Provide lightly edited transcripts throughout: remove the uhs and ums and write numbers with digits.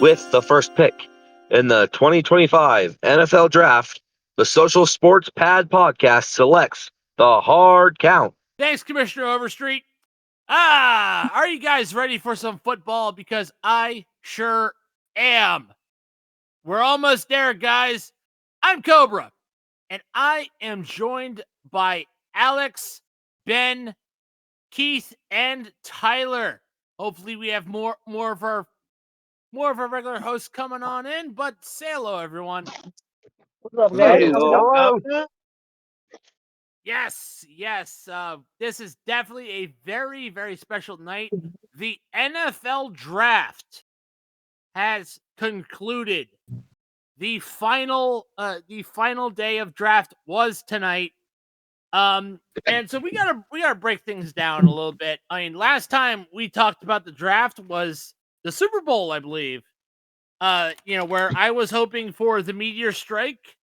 With the first pick in the 2025 NFL Draft, the Social Sports Pad podcast selects the hard count. Thanks, Commissioner Overstreet. Are you guys ready for some football? Because I sure am. We're almost there, guys. I'm Cobra, and I am joined by Alex, Ben, Keith, and Tylor. Hopefully, we have more of our regular hosts coming on in. But say hello, everyone. What's up, guys? Hello. Yes. This is definitely a very, very special night. The NFL Draft has concluded. The final day of draft was tonight. And so we gotta break things down a little bit. I mean, last time we talked about the draft was the Super Bowl, I believe. Where I was hoping for the meteor strike.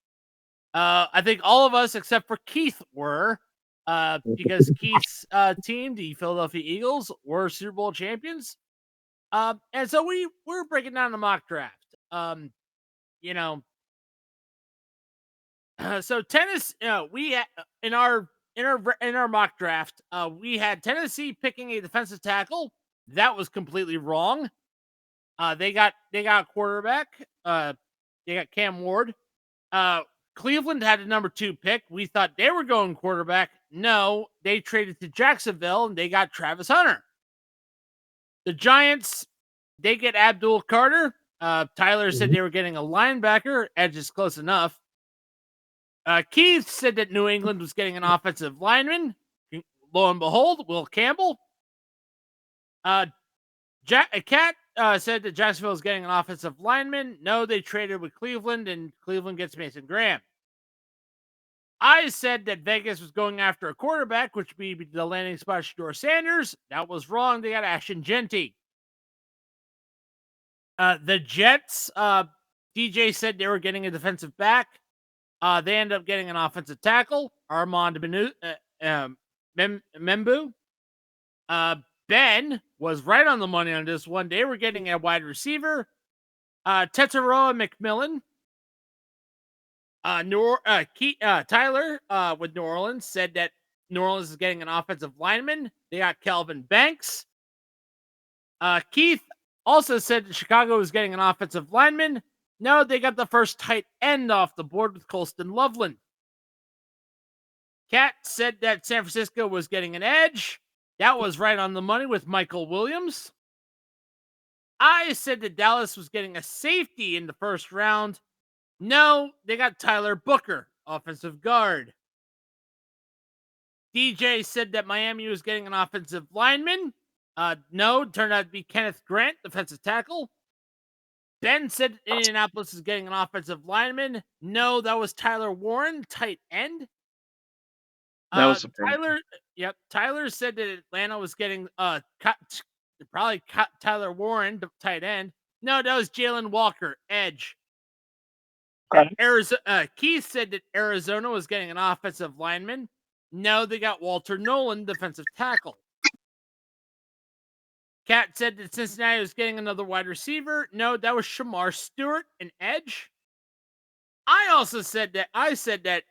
I think all of us except for Keith were, because Keith's team, the Philadelphia Eagles, were Super Bowl champions. And so we're breaking down the mock draft. So tennis, we in our mock draft, we had Tennessee picking a defensive tackle. That was completely wrong. They got quarterback. They got Cam Ward. Cleveland had a number 2 pick. We thought they were going quarterback. No, they traded to Jacksonville and they got Travis Hunter. The Giants, they get Abdul Carter. Tylor said they were getting a linebacker. Edge is close enough. Keith said that New England was getting an offensive lineman. Lo and behold, Will Campbell. Cat said that Jacksonville is getting an offensive lineman. No, they traded with Cleveland, and Cleveland gets Mason Graham. I said that Vegas was going after a quarterback, which would be the landing spot Sheduer Sanders. That was wrong. They got Ashton Genty. The Jets, DJ said they were getting a defensive back. They ended up getting an offensive tackle, Armand Membu. Ben was right on the money on this one. They were getting a wide receiver, Tetaroa McMillan. Tylor with New Orleans said that New Orleans is getting an offensive lineman. They got Calvin Banks. Keith also said that Chicago was getting an offensive lineman. No, they got the first tight end off the board with Colston Loveland. Cat said that San Francisco was getting an edge. That was right on the money with Michael Williams. I said that Dallas was getting a safety in the first round. No, they got Tyler Booker, offensive guard. DJ said that Miami was getting an offensive lineman. No, it turned out to be Kenneth Grant, defensive tackle. Ben said Indianapolis is getting an offensive lineman. No, that was Tyler Warren, tight end. That was Tylor said that Atlanta was getting probably Tyler Warren, tight end. No, that was Jalen Walker, edge. Keith said that Arizona was getting an offensive lineman. No, they got Walter Nolan, defensive tackle. Cat said that Cincinnati was getting another wide receiver. No, that was Shamar Stewart, an edge. I said that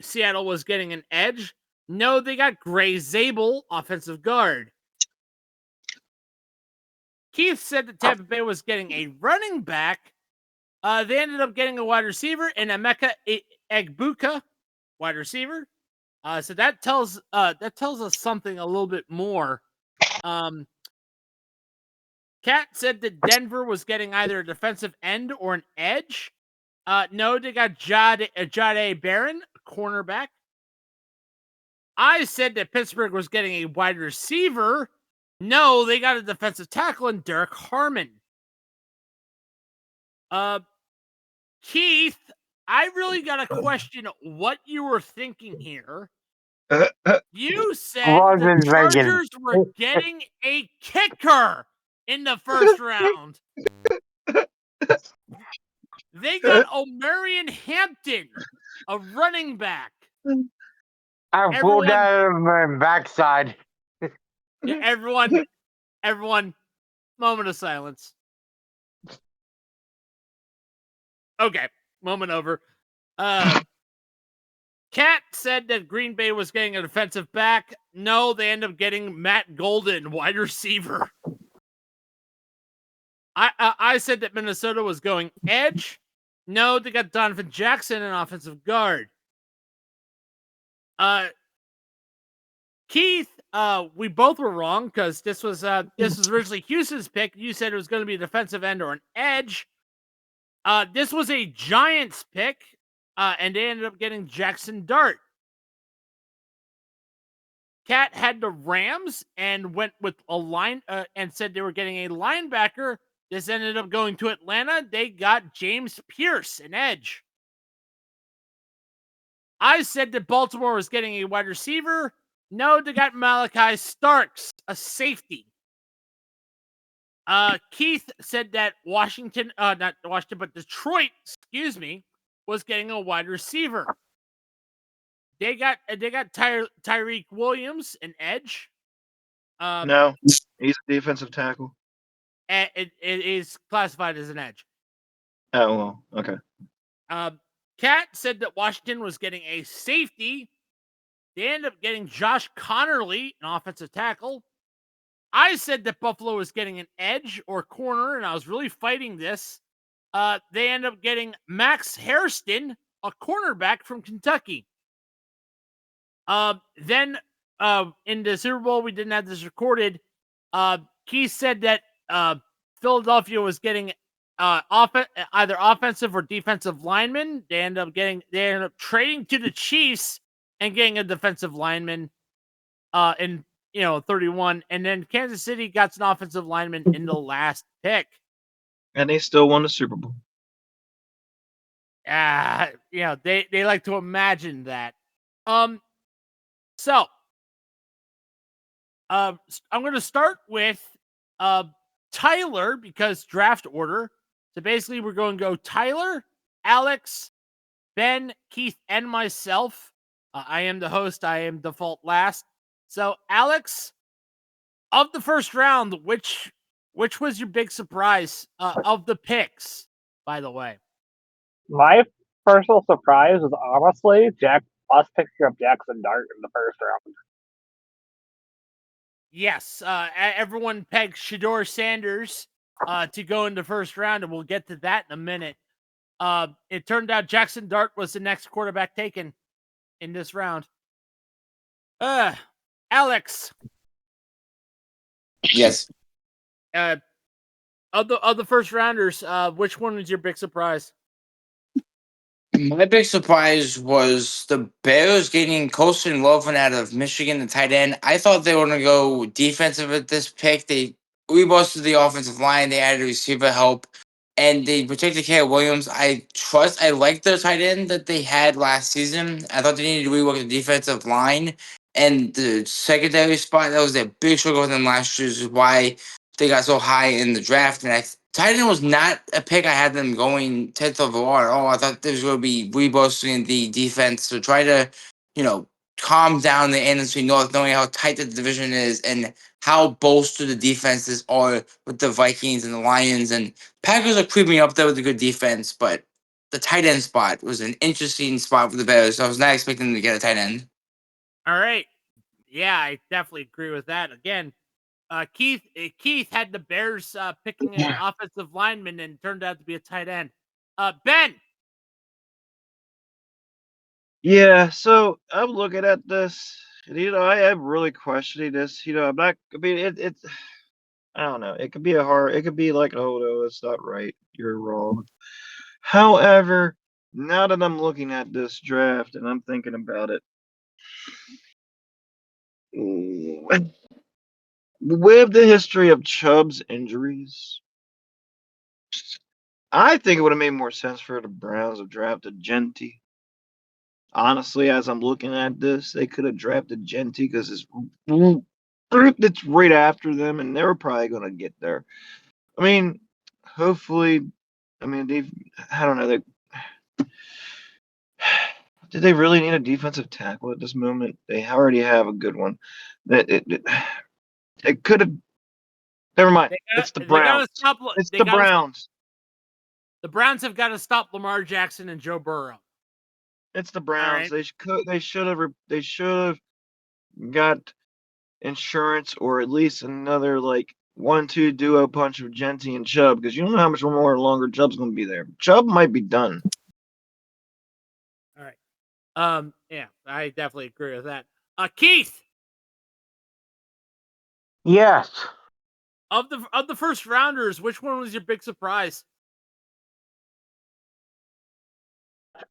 Seattle was getting an edge. No, they got Gray Zabel, offensive guard. Keith said that Tampa Bay was getting a running back. They ended up getting a wide receiver and Emeka Egbuka, wide receiver. So that tells us something a little bit more. Cat said that Denver was getting either a defensive end or an edge. No, they got Jade Barron, a cornerback. I said that Pittsburgh was getting a wide receiver. No, they got a defensive tackle in Derek Harmon. Keith, I really got to question what you were thinking here. You said the Chargers were getting a kicker in the first round. They got Omarion Hampton, a running back. I pulled out of my backside. Everyone, moment of silence. Okay, moment over. Cat said that Green Bay was getting a defensive back. No, they end up getting Matt Golden, wide receiver. I said that Minnesota was going edge. No, they got Donovan Jackson, an offensive guard. Keith, we both were wrong because this was originally Houston's pick. You said it was going to be a defensive end or an edge. This was a Giants pick, and they ended up getting Jackson Dart. Cat had the Rams and went with a line and said they were getting a linebacker. This ended up going to Atlanta. They got James Pierce, an edge. I said that Baltimore was getting a wide receiver. No, they got Malachi Starks, a safety. Keith said that not Washington, but Detroit, was getting a wide receiver. They got Tyreek Williams, an edge. No, he's a defensive tackle. It is classified as an edge. Oh, well, okay. Cat said that Washington was getting a safety. They ended up getting Josh Connerly, an offensive tackle. I said that Buffalo was getting an edge or corner, and I was really fighting this. They end up getting Max Hairston, a cornerback from Kentucky. Then in the Super Bowl, we didn't have this recorded. Keith said that Philadelphia was getting either offensive or defensive linemen. They ended up trading to the Chiefs and getting a defensive lineman in 31, and then Kansas City got an offensive lineman in the last pick. And they still won the Super Bowl. They like to imagine that. So I'm going to start with Tylor because draft order. So basically, we're going to go Tylor, Alex, Ben, Keith, and myself. I am the host. I am default last. So, Alex, of the first round, which was your big surprise of the picks, by the way? My personal surprise was honestly us picking up Jackson Dart in the first round. Yes, everyone pegged Sheduer Sanders to go in the first round, and we'll get to that in a minute. It turned out Jackson Dart was the next quarterback taken in this round. Alex. Yes. Of the first rounders, which one was your big surprise? My big surprise was the Bears getting Colson Loveland out of Michigan, the tight end. I thought they were going to go defensive at this pick. They reboosted the offensive line. They added receiver help, and they protected Caleb Williams. I like the tight end that they had last season. I thought they needed to rework the defensive line and the secondary spot. That was their big struggle with them last year, which is why they got so high in the draft. And tight end was not a pick I had them going 10th overall at all. I thought there was going to be reboosting the defense to try to, calm down the NFC North, knowing how tight the division is and how bolstered the defenses are with the Vikings and the Lions. And Packers are creeping up there with a good defense, but the tight end spot was an interesting spot for the Bears. So I was not expecting them to get a tight end. All right. Yeah, I definitely agree with that. Again, Keith had the Bears picking an offensive lineman and turned out to be a tight end. Ben. Yeah, so I'm looking at this. I am really questioning this. I'm not. I mean, it's. I don't know. It could be It could be like, oh no, that's not right. You're wrong. However, now that I'm looking at this draft and I'm thinking about it, with the history of Chubb's injuries, I think it would have made more sense for the Browns to draft a Genty. Honestly, as I'm looking at this, they could have drafted Genty because it's right after them, and they were probably going to get there. I mean, hopefully, I don't know. Did they really need a defensive tackle at this moment? They already have a good one. It could have. Never mind. It's the Browns. It's the Browns. The Browns have got to stop Lamar Jackson and Joe Burrow. It's the Browns. right. They should have got insurance or at least another like 1-2 duo punch of Genty and Chubb because you don't know how much more longer Chubb's going to be there. Chubb might be done. All right. Yeah, I definitely agree with that. Keith, Yes. of the first rounders, which one was your big surprise?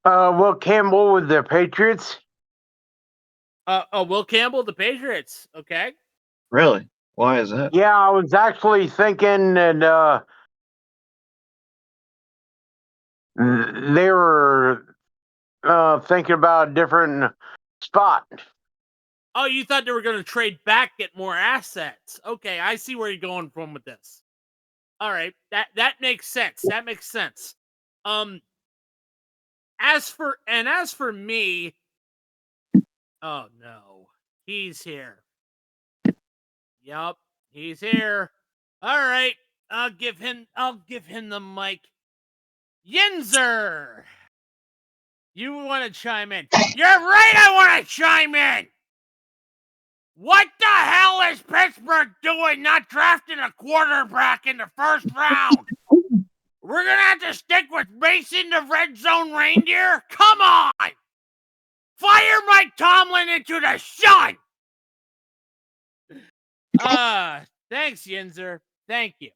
Will Campbell with the Patriots. Will Campbell, the Patriots. Okay. Really? Why is that? Yeah, I was actually thinking that they were thinking about a different spot. Oh, you thought they were going to trade back, get more assets. Okay, I see where you're going from with this. All right, that makes sense. That makes sense. As for me, oh no, he's here. Yup, he's here. All right, I'll give him the mic. Yinzer, you want to chime in? You're right. I want to chime in. What the hell is Pittsburgh doing not drafting a quarterback in the first round? We're going to have to stick with Mason the red zone reindeer? Come on! Fire Mike Tomlin into the sun! Thanks, Yinzer. Thank you.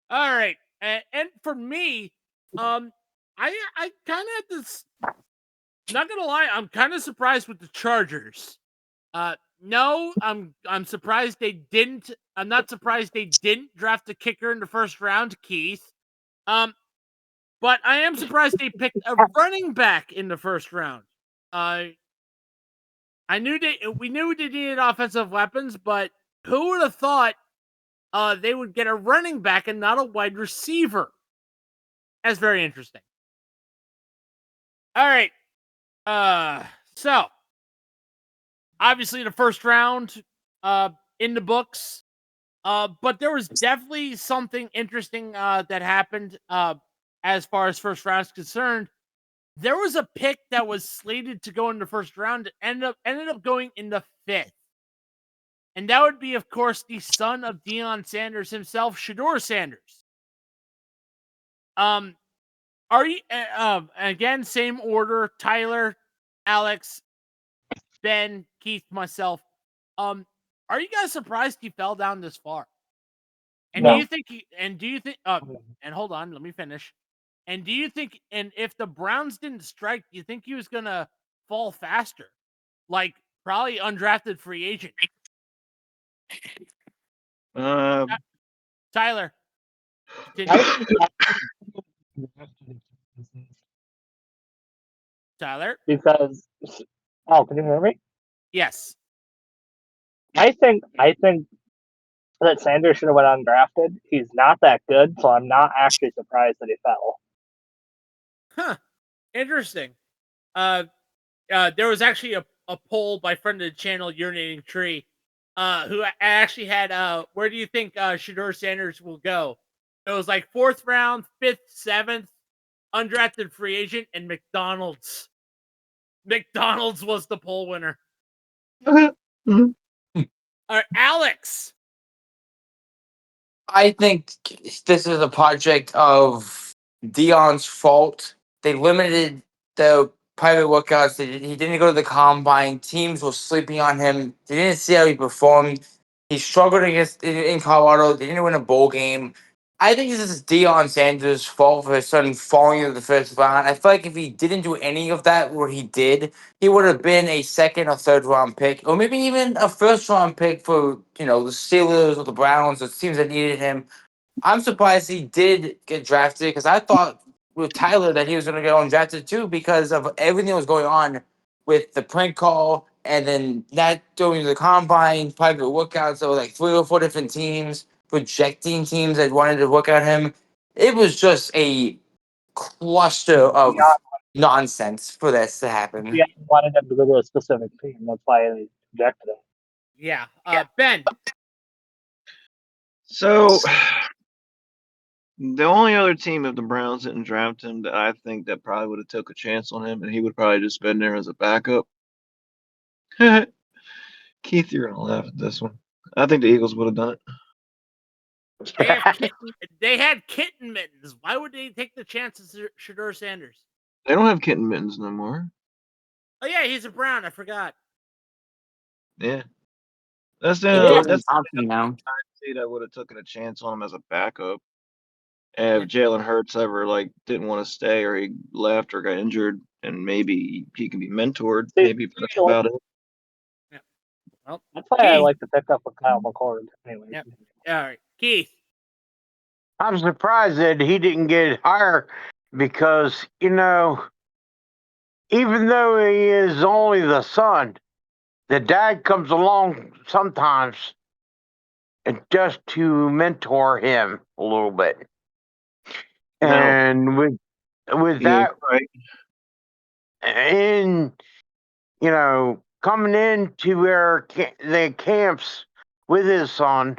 All right. And for me, I kind of had this, not going to lie, I'm kind of surprised with the Chargers. No, I'm surprised they didn't. I'm not surprised they didn't draft a kicker in the first round, Keith. But I am surprised they picked a running back in the first round. We knew they needed offensive weapons, but who would have thought they would get a running back and not a wide receiver? That's very interesting. All right. So obviously the first round in the books. But there was definitely something interesting that happened as far as first round is concerned. There was a pick that was slated to go in the first round and ended up going in the 5th. And that would be, of course, the son of Deion Sanders himself, Sheduer Sanders. Are you again, same order, Tylor, Alex, Ben, Keith, myself. Are you guys surprised he fell down this far? And No. do you think and hold on, let me finish. And do you think, and if the Browns didn't strike, do you think he was gonna fall faster? Like probably undrafted free agent. Tylor. Continue. Tylor? Because can you hear me? Yes. I think that Sanders should have went undrafted. He's not that good, so I'm not actually surprised that he fell. Huh. Interesting. There was actually a poll by friend of the channel, Urinating Tree, who actually had where do you think Sheduer Sanders will go? It was like 4th round, 5th, 7th, undrafted free agent, and McDonald's. McDonald's was the poll winner. All right, Alex. I think this is a project of Dion's fault. They limited the private workouts. He didn't go to the combine. Teams were sleeping on him. They didn't see how he performed. He struggled in Colorado. They didn't win a bowl game. I think this is Deion Sanders' fault for his son falling into the first round. I feel like if he didn't do any of that, what he did, he would have been a 2nd or 3rd round pick, or maybe even a 1st round pick for the Steelers or the Browns, or teams that needed him. I'm surprised he did get drafted because I thought with Tylor that he was going to get undrafted too because of everything that was going on with the prank call and then not doing the combine, private workouts. There were like 3 or 4 different teams projecting teams that wanted to work on him. It was just a cluster of nonsense for this to happen. He wanted him to go to a specific team. That's why they rejected him. Yeah. Ben. So The only other team, if the Browns didn't draft him, that I think that probably would have took a chance on him, and he would probably just been there as a backup. Keith, you're gonna laugh at this one. I think the Eagles would have done it. They had kitten mittens. Why would they take the chances of Sheduer Sanders? They don't have kitten mittens no more. Oh yeah, he's a Brown. I forgot. Yeah, that's It the goes that's in option now. the team I would have taken a chance on him as a backup. And if Jalen Hurts ever didn't want to stay, or he left, or got injured, and maybe he can be mentored. Maybe that's about it. Yeah. Well, That's why I Keith. like to pick up with Kyle McCord. Anyway. Yep. All right, Keith. I'm surprised that he didn't get higher because, even though he is only the son, the dad comes along sometimes just to mentor him a little bit. Now, And with yeah, that, right. and, coming into the camps with his son,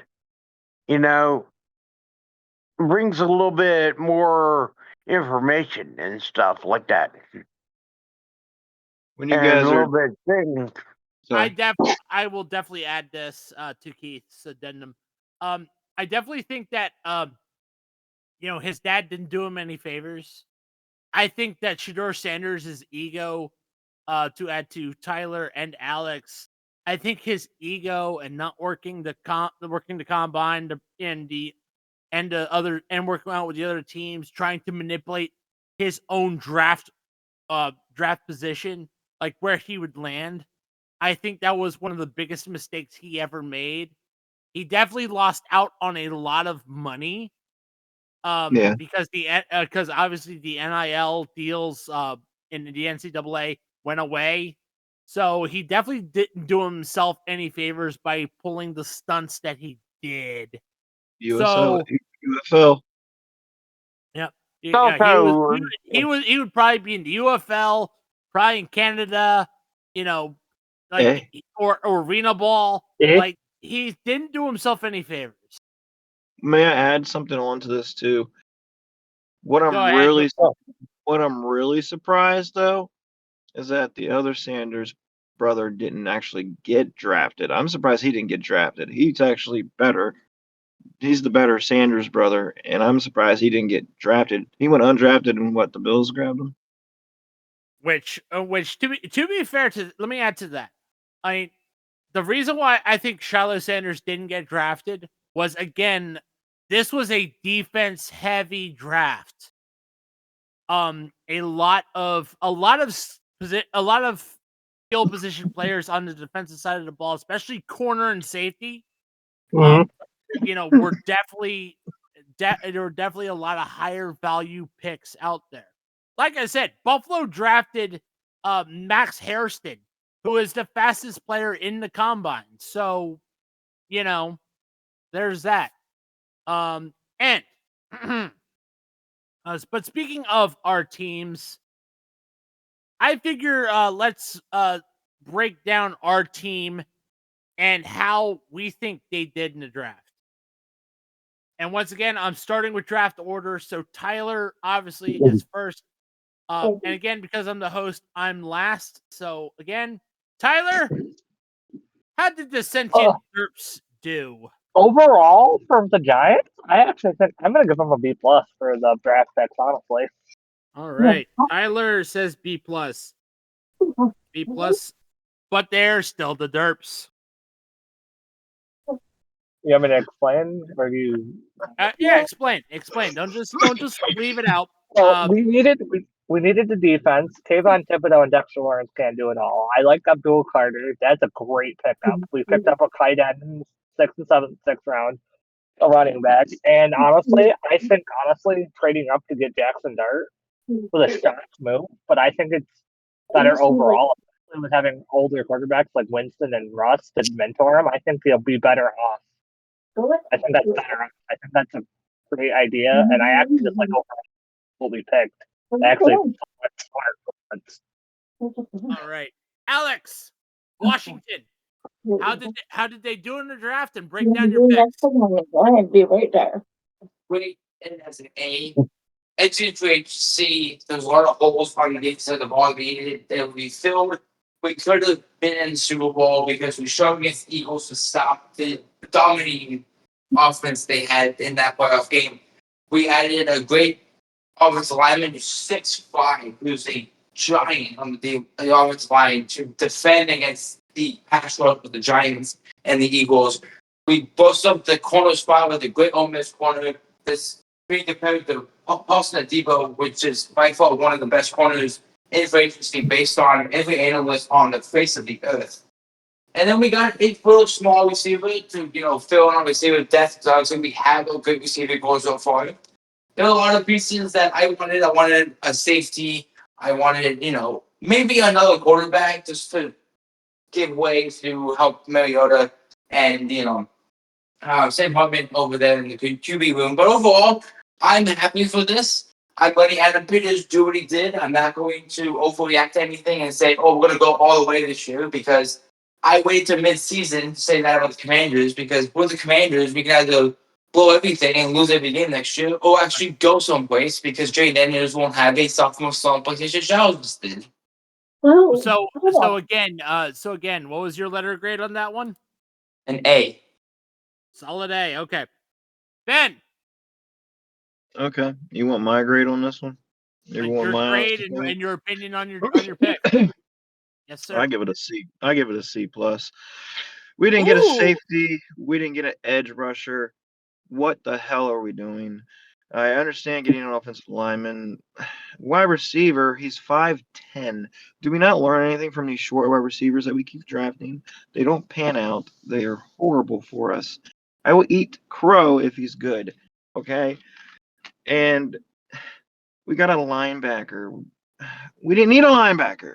brings a little bit more information and stuff like that. When you And guys a are little bit thing. sorry. I will definitely add this to Keith's addendum. I definitely think that his dad didn't do him any favors. I think that Sheduer Sanders' ego, to add to Tylor and Alex, I think his ego and not working the combine and working out with the other teams, trying to manipulate his own draft position, like where he would land. I think that was one of the biggest mistakes he ever made. He definitely lost out on a lot of money. Yeah. Because obviously the NIL deals in the NCAA went away. So he definitely didn't do himself any favors by pulling the stunts that he did. USL, So UFL. yeah, Also, he would probably be in the UFL, probably in Canada, or arena ball. Like he didn't do himself any favors. May I add something onto this too? What Go I'm ahead. really surprised though is that the other Sanders brother didn't actually get drafted. I'm surprised he didn't get drafted. He's actually better. He's the better Sanders brother, and I'm surprised he didn't get drafted. He went undrafted, and the Bills grabbed him. Which to be fair let me add to that. I mean, the reason why I think Sheduer Sanders didn't get drafted was, again, this was a defense heavy draft. A lot of skill position players on the defensive side of the ball, especially corner and safety. Were definitely there were definitely a lot of higher value picks out there. Like I said, Buffalo drafted Max Hairston, who is the fastest player in the combine. So, there's that. And but speaking of our teams, I figure let's break down our team and how we think they did in the draft. And once again, I'm starting with draft order. So Tylor obviously is first. And again, because I'm the host, I'm last. So again, Tylor, how did the sentient derps do? Overall, for the Giants, I actually think I'm going to give them a B+ for the draft picks, honestly. All right. Tylor says B+. B+, but they're still the derps. You want me to explain, or do you? Yeah, explain. Don't just leave it out. Well, we needed the defense. Tavon Thibodeau and Dexter Lawrence can't do it all. I like Abdul Carter. That's a great pickup. We picked up a tight end in 6th and 7th, 6th round, a running back. And honestly, I think trading up to get Jackson Dart was a shock move, but I think it's better overall. Especially with having older quarterbacks like Winston and Russ to mentor him, I think he'll be better off. I think that's better. I think that's a great idea, and I actually just like overall what we picked. Actually, All right, Alex, Washington. How did they do in the draft? And break down your picks. I'd be right there. Wait, and as an A. It's just great to see there's a lot of holes on the defense of the ball that we filled. We could have been in the Super Bowl because we struggled against the Eagles to stop the dominating offense they had in that playoff game. We added a great offensive lineman who's 6'5", who's a giant on the offensive line to defend against the pass rush with the Giants and the Eagles. We boosted up the corner spot with a great Ole Miss corner. This being compared to Austin Debo, which is by far one of the best corners in free agency based on every analyst on the face of the earth. And then we got a little small receiver to, fill in on receiver depth. So obviously we have a good receiver going so far. There are a lot of pieces that I wanted. I wanted a safety. I wanted, maybe another quarterback just to give way to help Mariota and, Sam Hartman over there in the QB room. But overall, I'm happy for this. I'm letting Adam Peters do what he did. I'm not going to overreact to anything and say, we're going to go all the way this year because I waited to mid-season to say that about the Commanders because with the Commanders, we can either blow everything and lose every game next year or actually go someplace because Jay Daniels won't have a sophomore slump like Tisha Giles did. Well, So hold on. again, what was your letter grade on that one? An A. Solid A. Okay. Ben, Okay. You want my grade on this one? You want your my honest grade opinion? and your opinion on your pick. Yes, sir. I give it a C. I give it a C plus. We didn't get a Ooh. safety. We didn't get an edge rusher. What the hell are we doing? I understand getting an offensive lineman. Wide receiver, he's 5'10". Do we not learn anything from these short wide receivers that we keep drafting? They don't pan out. They are horrible for us. I will eat crow if he's good. Okay? And we got a linebacker. We didn't need a linebacker.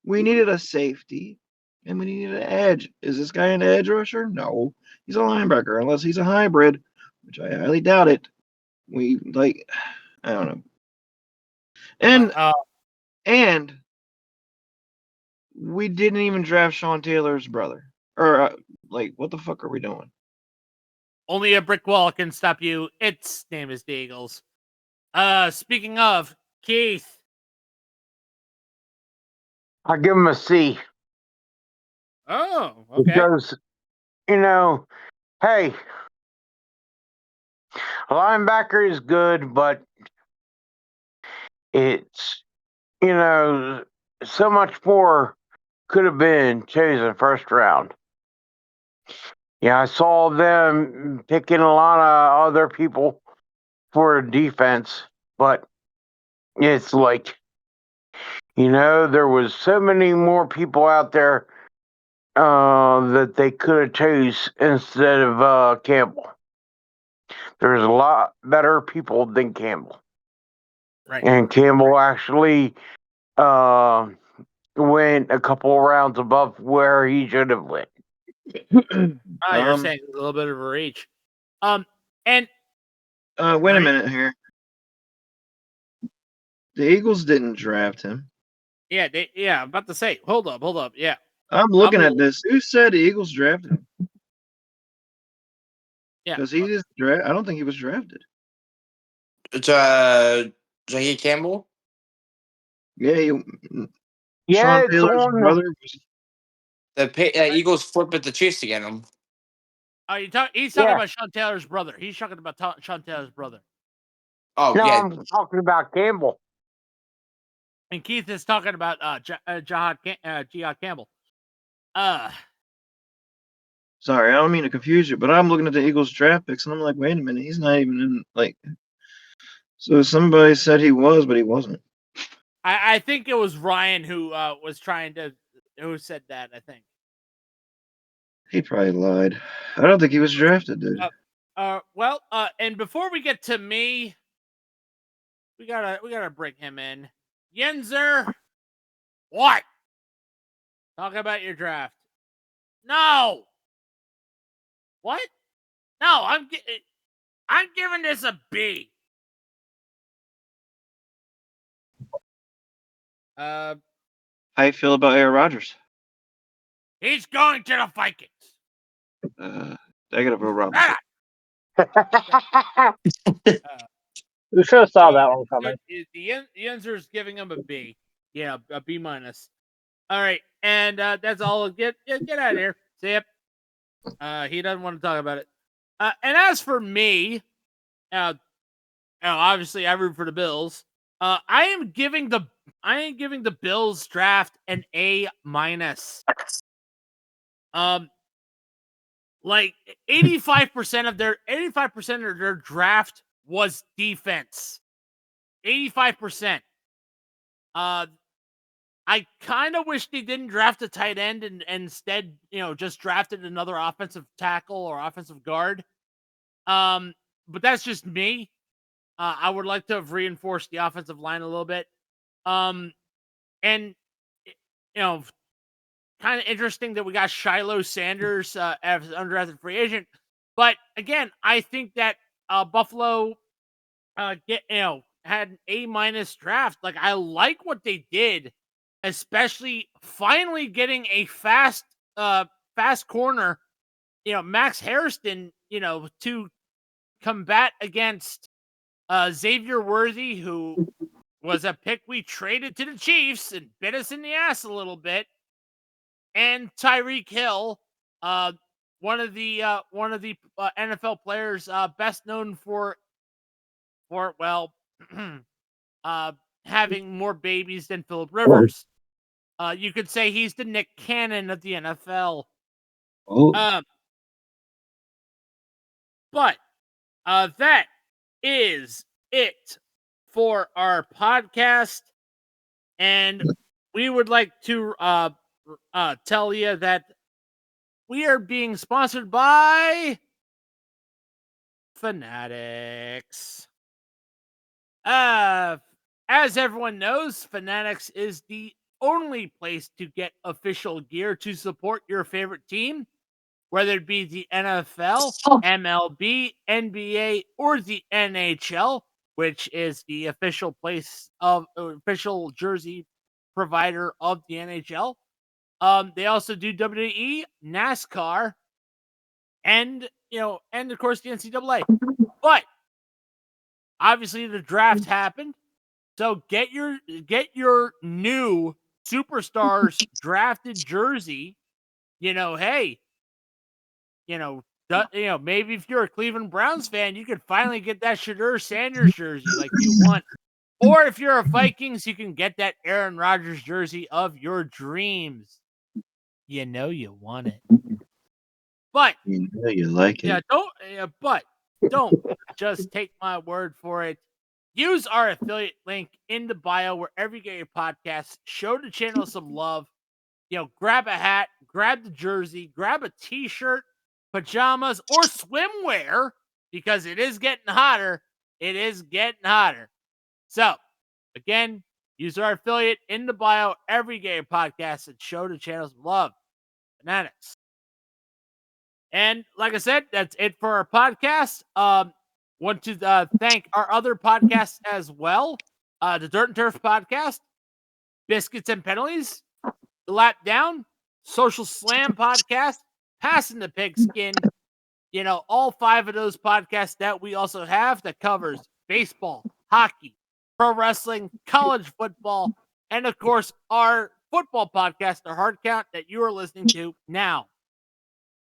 We needed a safety, and we needed an edge. Is this guy an edge rusher? No. He's a linebacker, unless he's a hybrid, which I highly doubt it. I don't know. And we didn't even draft Sean Taylor's brother. Or what the fuck are we doing? Only a brick wall can stop you. Its name is the Eagles. Speaking of, Keith. I give him a C. Oh, okay. Because, hey, a linebacker is good, but it's, so much more could have been chosen first round. Yeah, I saw them picking a lot of other people for defense, but it's like, there was so many more people out there that they could have chose instead of Campbell. There's a lot better people than Campbell. Right. And Campbell actually went a couple rounds above where he should have went. You're saying a little bit of a reach. And wait a minute here. The Eagles didn't draft him. Yeah, I'm about to say, hold up. Yeah. I'm looking at this. Who said the Eagles drafted him? Yeah. Because he is I don't think he was drafted. Jackie Campbell? Yeah, Yeah, Sean Taylor's brother was. The Eagles flip it to Chiefs to get him. He's talking about Sean Taylor's brother. He's talking about Sean Taylor's brother. Oh, no, yeah. I'm talking about Campbell. And Keith is talking about Jihad Campbell. Sorry, I don't mean to confuse you, but I'm looking at the Eagles draft picks and I'm like, wait a minute, he's not even in So somebody said he was, but he wasn't. I think it was Ryan who who said that. I think he probably lied. I don't think he was drafted, dude. And before we get to me, we gotta bring him in. Yenzer, what? Talk about your draft. No. What? No, I'm giving this a B. How you feel about Aaron Rodgers? He's going to the Vikings. I gotta vote Robinson. We should have saw that one coming. The answer is giving him a B. Yeah, a B minus. All right, and that's all. Get out of here. See ya. He doesn't want to talk about it. And as for me, obviously I root for the Bills. I am giving the Bills draft an A minus. Like 85% of their draft was defense. 85%. I kind of wish they didn't draft a tight end and instead, just drafted another offensive tackle or offensive guard. But that's just me. I would like to have reinforced the offensive line a little bit. And kind of interesting that we got Sheduer Sanders as an undrafted free agent. But again, I think that Buffalo had an A minus draft. Like, I like what they did, especially finally getting a fast corner, Max Harrison, to combat against Xavier Worthy, who was a pick we traded to the Chiefs and bit us in the ass a little bit, and Tyreek Hill, one of the NFL players best known for having more babies than Phillip Rivers. You could say he's the Nick Cannon of the NFL. Oh, But that is it for our podcast, and we would like to tell you that we are being sponsored by Fanatics. As everyone knows, Fanatics is the only place to get official gear to support your favorite team, whether it be the NFL, MLB, NBA, or the NHL, which is the official jersey provider of the NHL. They also do WWE, NASCAR, and of course the NCAA. But obviously the draft happened, so get your new superstars drafted jersey. Hey, maybe if you're a Cleveland Browns fan, you could finally get that Sheduer Sanders jersey like you want. Or if you're a Vikings, you can get that Aaron Rodgers jersey of your dreams. You want it. But you know you like it. don't just take my word for it. Use our affiliate link in the bio wherever you get your podcasts. Show the channel some love. Grab a hat, grab the jersey, grab a t-shirt, pajamas, or swimwear, because it is getting hotter. It is getting hotter. So, again, use our affiliate in the bio every game podcast and show the channel some love. Fanatics. And like I said, that's it for our podcast. Want to thank our other podcasts as well. The Dirt and Turf podcast, Biscuits and Penalties, The Lap Down, Social Slam podcast, Passing the Pigskin. All 5 of those podcasts that we also have that covers baseball, hockey, pro wrestling, college football, and of course our football podcast, the Hard Count, that you are listening to now.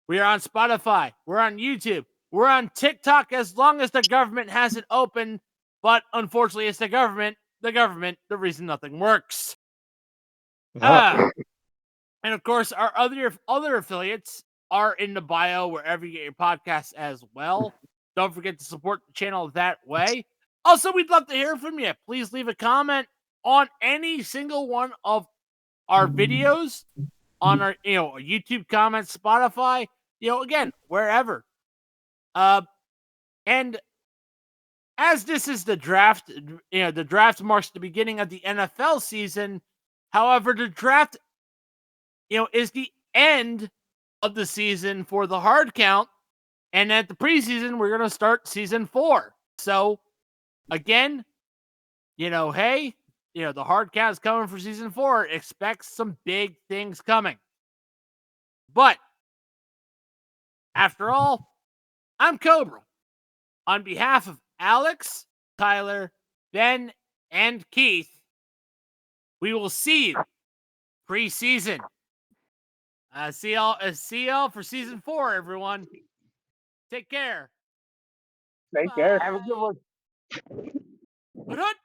We are on Spotify. We're on YouTube. We're on TikTok as long as the government has it open. But unfortunately, it's the government, the reason nothing works. And of course, our other affiliates are in the bio wherever you get your podcasts as well. Don't forget to support the channel that way. Also, we'd love to hear from you. Please leave a comment on any single one of our videos, on our YouTube comments, Spotify, again, wherever. And as this is the draft, the draft marks the beginning of the NFL season. However, the draft, is the end of the season for the Hard Count. And at the preseason, we're going to start season 4. So, again, hey, the Hard Count is coming for season 4. Expect some big things coming. But, after all, I'm Cobra. On behalf of Alex, Tyler, Ben, and Keith, we will see you preseason. See y'all for season 4, everyone. Take care. Take care. Have a good one. Hood.